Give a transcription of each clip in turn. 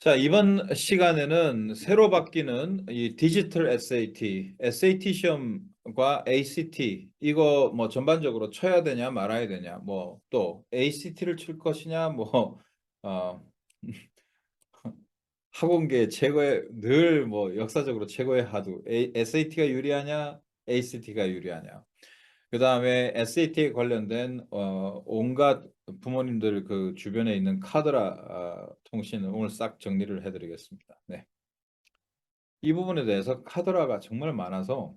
자, 이번 시간에는 새로 바뀌는 이 디지털 SAT 시험과 ACT, 이거 뭐 전반적으로 쳐야 되냐 말아야 되냐, 뭐 또 ACT를 칠 것이냐, 어, 학원계 최고의 늘 뭐 역사적으로 최고의 하두, SAT가 유리하냐, ACT가 유리하냐. 그 다음에 SAT에 관련된 온갖 부모님들 그 주변에 있는 카드라 통신을 오늘 싹 정리를 해드리겠습니다. 네. 이 부분에 대해서 카드라가 정말 많아서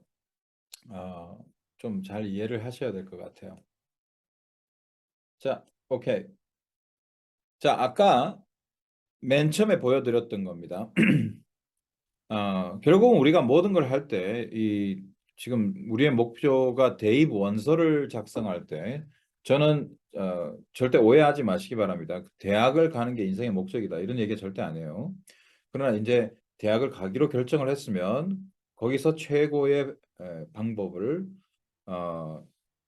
어, 좀 잘 이해를 하셔야 될 것 같아요. 자, 오케이. 자, 아까 맨 처음에 보여드렸던 겁니다. 결국은 우리가 모든 걸 할 때, 지금 우리의 목표가 대입 원서를 작성할 때, 저는, 절대 오해하지 마시기 바랍니다. 대학을 가는 게 인생의 목적이다. 이런 얘기 절대 안 해요. 그러나 이제 대학을 가기로 결정을 했으면, 거기서 최고의 방법을, 어,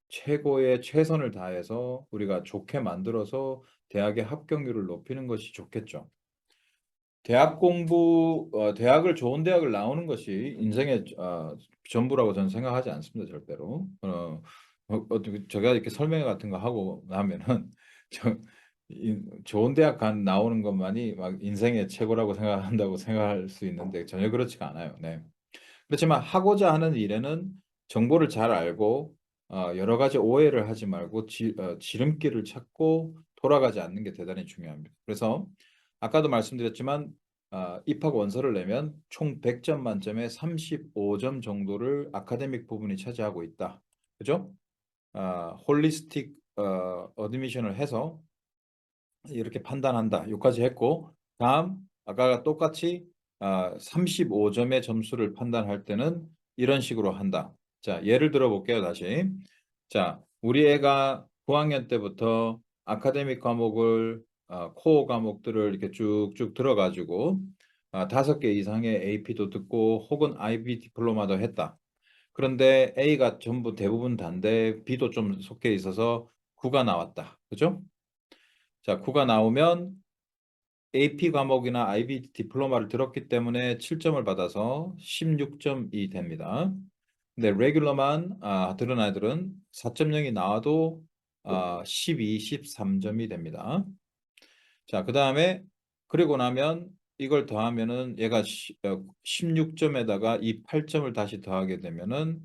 최고의 최선을 다해서 우리가 좋게 만들어서 대학의 합격률을 높이는 것이 좋겠죠. 대학을 좋은 대학을 나오는 것이 인생의 전부라고 저는 생각하지 않습니다, 절대로. 어떻게 제가 이렇게 설명 같은 거 하고 나면은 저, 좋은 대학 나오는 것만이 막 인생의 최고라고 생각한다고 생각할 수 있는데 전혀 그렇지가 않아요. 네. 그렇지만 하고자 하는 일에는 정보를 잘 알고 여러 가지 오해를 하지 말고 지름길을 찾고 돌아가지 않는 게 대단히 중요합니다. 그래서 아까도 말씀드렸지만 입학 원서를 내면 총 100점 만점에 35점 정도를 아카데믹 부분이 차지하고 있다. 그죠? 홀리스틱 어드미션을 해서 이렇게 판단한다. 여기까지 했고 다음 아까가 똑같이 35점의 점수를 판단할 때는 이런 식으로 한다. 자, 예를 들어 볼게요, 다시. 자, 우리 애가 9학년 때부터 아카데믹 과목을 코어 과목들을 이렇게 쭉쭉 들어가지고 5개 이상의 AP도 듣고 혹은 IB 디플로마도 했다. 그런데 A가 전부 대부분 단데 B도 좀 속해 있어서 9가 나왔다. 그죠? 자, 9가 나오면 AP 과목이나 IB 디플로마를 들었기 때문에 7점을 받아서 16점이 됩니다. 근데 레귤러만 들은 아이들은 4.0이 나와도 12, 13점이 됩니다. 자, 그 다음에 그리고 나면 이걸 더하면은 얘가 16점에다가 이 8점을 다시 더하게 되면은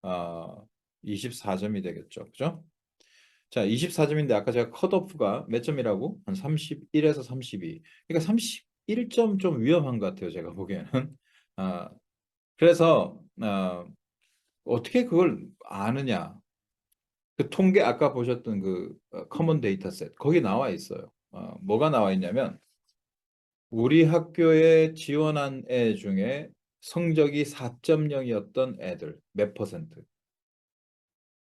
어, 24점이 되겠죠. 그죠? 자, 24점인데 아까 제가 컷오프가 몇 점이라고? 한 31에서 32. 그러니까 31점 좀 위험한 것 같아요. 제가 보기에는. 아, 그래서 어떻게 그걸 아느냐? 그 통계 아까 보셨던 그 커먼 데이터셋 거기 나와 있어요. 뭐가 나와 있냐면 우리 학교에 지원한 애 중에 성적이 4.0이었던 애들 몇 퍼센트?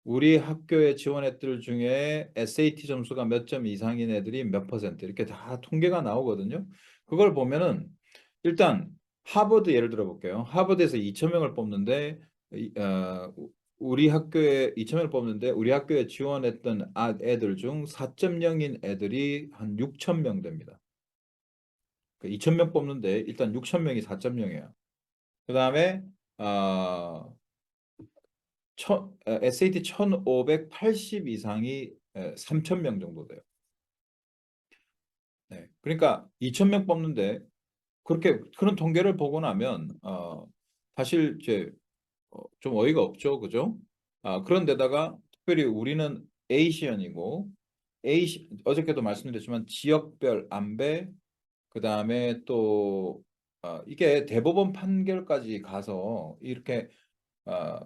우리 학교에 지원했던 애들 중에 SAT 점수가 몇 점 이상인 애들이 몇 퍼센트 이렇게 다 통계가 나오거든요. 그걸 보면은 일단 하버드 예를 들어 볼게요. 하버드에서 2천 명을 뽑는데 우리 학교에 2천 명을 뽑는데 우리 학교에 지원했던 애들 중 4.0인 애들이 한 6천 명 됩니다. 2천 명 뽑는데 일단 6천 명이 4.0이에요. 그다음에 어, SAT 1580 이상이 3천 명 정도 돼요. 네. 그러니까 2천 명 뽑는데 그렇게 그런 통계를 보고 나면 사실 이제 좀 어이가 없죠, 그죠? 그런데다가 특별히 우리는 에이시언이고 어저께도 말씀드렸지만 지역별 안배 그다음에 또 이게 대법원 판결까지 가서 이렇게 아,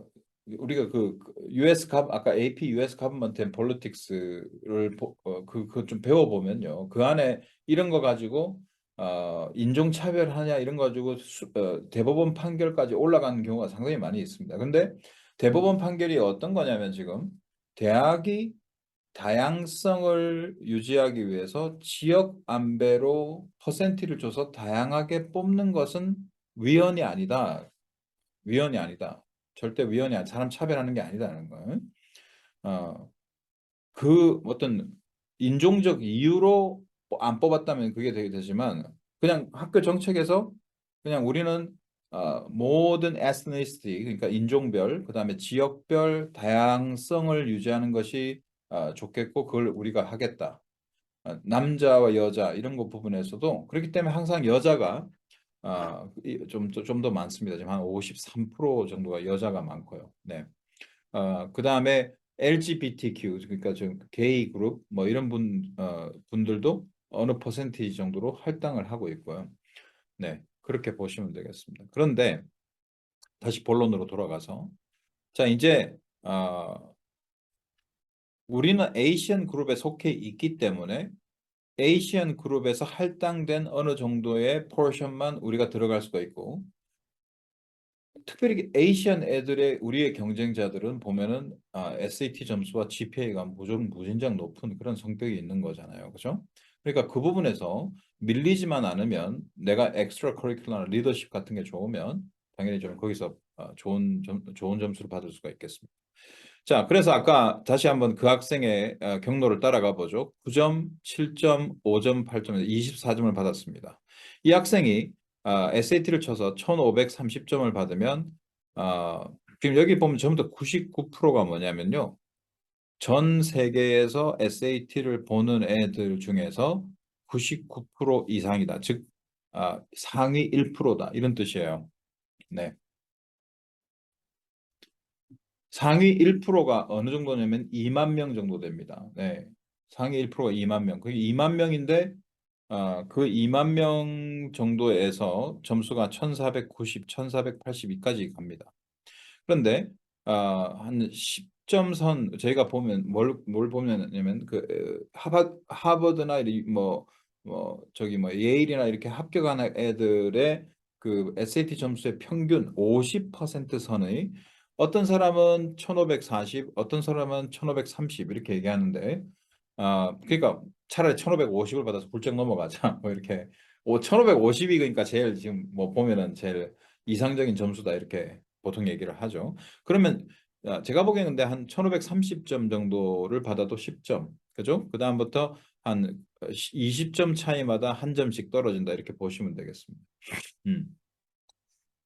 우리가 그 US 아까 AP US 가버먼트 앤 폴리틱스를 그거 좀 배워보면요. 그 안에 이런 거 가지고 인종차별하냐 이런 거 가지고 대법원 판결까지 올라가는 경우가 상당히 많이 있습니다. 근데 대법원 판결이 어떤 거냐면 지금 대학이 다양성을 유지하기 위해서 지역 안배로 퍼센티를 줘서 다양하게 뽑는 것은 위헌이 아니다. 위헌이 아니다. 절대 위헌이 아니다. 사람 차별하는 게 아니다는 거예요. 어, 그 어떤 인종적 이유로 안 뽑았다면 그게 되게 되지만 그냥 학교 정책에서 그냥 우리는 모든 ethnicity 그러니까 인종별 그다음에 지역별 다양성을 유지하는 것이 좋겠고 그걸 우리가 하겠다. 남자와 여자 이런 것 부분에서도 그렇기 때문에 항상 여자가 좀 더 많습니다. 지금 한 53% 정도가 여자가 많고요. 네. 그다음에 LGBTQ 그러니까 좀 게이 그룹 뭐 이런 분들도 어느 퍼센티지 정도로 할당을 하고 있고요. 네. 그렇게 보시면 되겠습니다. 그런데 다시 본론으로 돌아가서 자, 이제 우리는 에이시안 그룹에 속해 있기 때문에 에이시안 그룹에서 할당된 어느 정도의 포션만 우리가 들어갈 수가 있고 특별히 에이시안 애들의 우리의 경쟁자들은 보면은 SAT 점수와 GPA가 무진장 높은 그런 성격이 있는 거잖아요. 그죠? 그러니까 그 부분에서 밀리지만 않으면 내가 엑스트라 커리큘럼 리더십 같은 게 좋으면 당연히 좀 거기서 좋은 점수를 받을 수가 있겠습니다. 자, 그래서 아까 다시 한번 그 학생의 경로를 따라가 보죠. 9점, 7점, 5점, 8점, 24점을 받았습니다. 이 학생이 SAT를 쳐서 1530점을 받으면 지금 여기 보면 전부 다 99%가 뭐냐면요. 전 세계에서 SAT를 보는 애들 중에서 99% 이상이다. 즉 상위 1%다. 이런 뜻이에요. 네. 상위 1%가 어느 정도냐면 2만 명 정도 됩니다. 네. 상위 1%가 2만 명. 그게 2만 명인데 그 2만 명 정도에서 점수가 1490, 1482까지 갑니다. 그런데 한 10점 선 저희가 보면 뭘 보면냐면 그 하버드나 저기 뭐 예일이나 이렇게 합격한 애들의 그 SAT 점수의 평균 50% 선의 어떤 사람은 1540, 어떤 사람은 1530 이렇게 얘기하는데 그러니까 차라리 1550을 받아서 훌쩍 넘어가자 뭐 이렇게 1550이 그러니까 제일 지금 뭐 보면은 제일 이상적인 점수다 이렇게 보통 얘기를 하죠. 그러면 제가 보기에는 근데 한 1530점 정도를 받아도 10점. 그죠? 그다음부터 한 20점 차이마다 한 점씩 떨어진다 이렇게 보시면 되겠습니다. 음.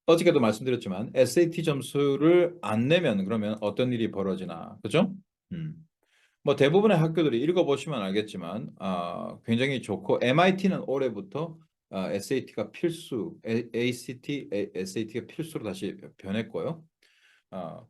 어저께도 말씀드렸지만 SAT 점수를 안 내면 그러면 어떤 일이 벌어지나. 그죠? 음. 뭐 대부분의 학교들이 읽어보시면 알겠지만 굉장히 좋고 MIT는 올해부터 SAT가 필수, ACT, SAT가 필수로 다시 변했고요. 어,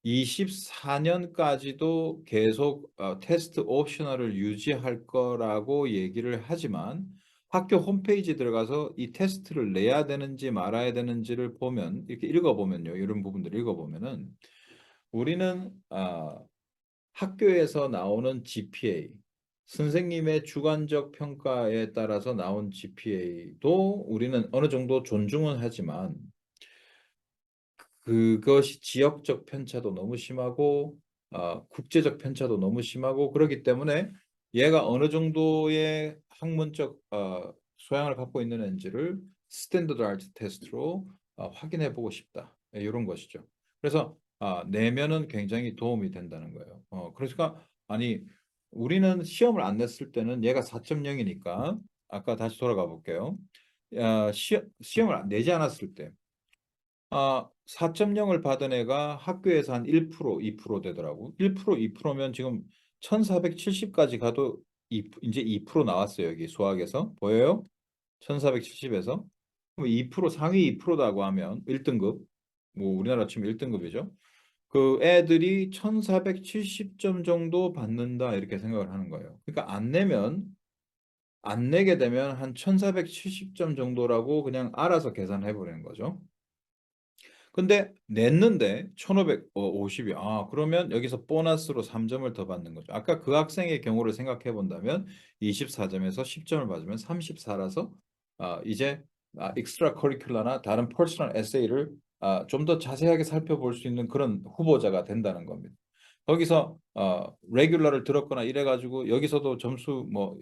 24년까지도 계속 테스트 옵셔널을 유지할 거라고 얘기를 하지만 학교 홈페이지 들어가서 이 테스트를 내야 되는지 말아야 되는지를 보면 이렇게 읽어보면요. 이런 부분들 읽어보면은 우리는 학교에서 나오는 GPA, 선생님의 주관적 평가에 따라서 나온 GPA도 우리는 어느 정도 존중은 하지만 그것이 지역적 편차도 너무 심하고 국제적 편차도 너무 심하고 그렇기 때문에 얘가 어느 정도의 학문적 소양을 갖고 있는 앤지를 스탠더드 테스트로 확인해 보고 싶다. 이런 것이죠. 그래서 내면은 굉장히 도움이 된다는 거예요. 그러니까 아니 우리는 시험을 안 냈을 때는 얘가 4.0이니까 아까 다시 돌아가 볼게요. 시험을 내지 않았을 때 4.0을 받은 애가 학교에서 한 1%, 2% 되더라고. 1%, 2%면 지금 1470까지 가도 이제 2% 나왔어요. 여기 수학에서. 보여요? 1470에서. 그럼 2% 상위 2%다고 하면 1등급. 뭐 우리나라 치면 1등급이죠. 그 애들이 1470점 정도 받는다 이렇게 생각을 하는 거예요. 그러니까 안 내게 되면 한 1470점 정도라고 그냥 알아서 계산해 버리는 거죠. 근데 냈는데 1550이 그러면 여기서 보너스로 3점을 더 받는 거죠. 아까 그 학생의 경우를 생각해 본다면 24점에서 10점을 받으면 34라서 이제 익스트라 커리큘러나 다른 퍼스널 에세이를 좀 더 자세하게 살펴볼 수 있는 그런 후보자가 된다는 겁니다. 거기서 레귤러를 들었거나 이래 가지고 여기서도 점수 뭐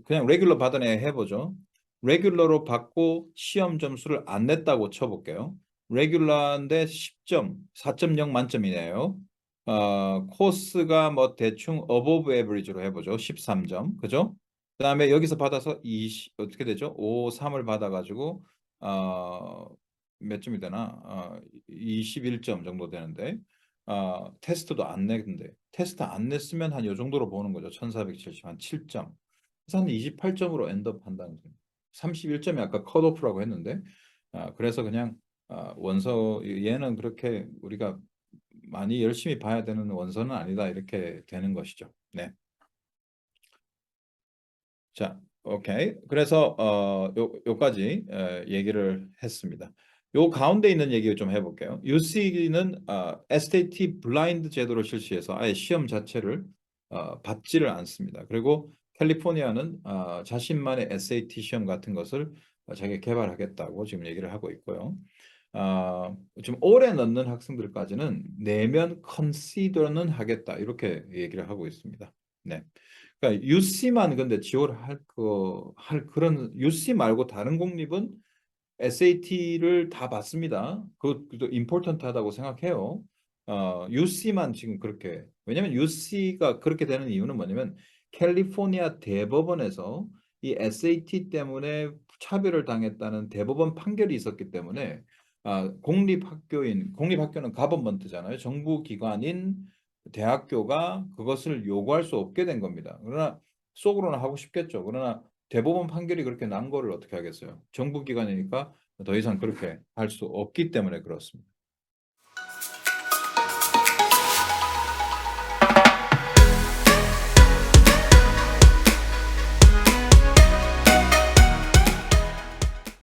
그냥 레귤러 받은 애 해보죠. 레귤러로 받고 시험 점수를 안 냈다고 쳐볼게요. 레귤러인데 10점, 4.0 만점이네요. 코스가 뭐 대충 어버브 에버리지로 해보죠. 13점. 그죠? 그다음에 여기서 받아서 20 어떻게 되죠? 5, 3을 받아 가지고 어 몇 점이 되나? 21점 정도 되는데 테스트도 안 냈는데 테스트 안 냈으면 한 요 정도로 보는 거죠. 1470 한 7점. 그래서 한 28점으로 엔드업 한다는 거예요. 31점이 아까 컷오프라고 했는데 그래서 그냥 원서 얘는 그렇게 우리가 많이 열심히 봐야 되는 원서는 아니다 이렇게 되는 것이죠. 네. 자, 오케이. 그래서 요까지 얘기를 했습니다. 요 가운데 있는 얘기 좀 해볼게요. UC는 SAT 블라인드 제도를 실시해서 아예 시험 자체를 받지를 않습니다. 그리고 캘리포니아는 자신만의 SAT 시험 같은 것을 자기가 개발하겠다고 지금 얘기를 하고 있고요. 좀 오래 넣는 학생들까지는 내면 컨시더는 하겠다 이렇게 얘기를 하고 있습니다. 네. 그러니까 UC만 근데 지원을 할 그런 UC 말고 다른 공립은 SAT를 다 받습니다. 그것도 임포턴트하다고 생각해요. UC만 지금 그렇게 왜냐면 UC가 그렇게 되는 이유는 뭐냐면 캘리포니아 대법원에서 이 SAT 때문에 차별을 당했다는 대법원 판결이 있었기 때문에 공립학교는 가버먼트잖아요. 정부 기관인 대학교가 그것을 요구할 수 없게 된 겁니다. 그러나 속으로는 하고 싶겠죠. 그러나 대법원 판결이 그렇게 난 거를 어떻게 하겠어요? 정부 기관이니까 더 이상 그렇게 할 수 없기 때문에 그렇습니다.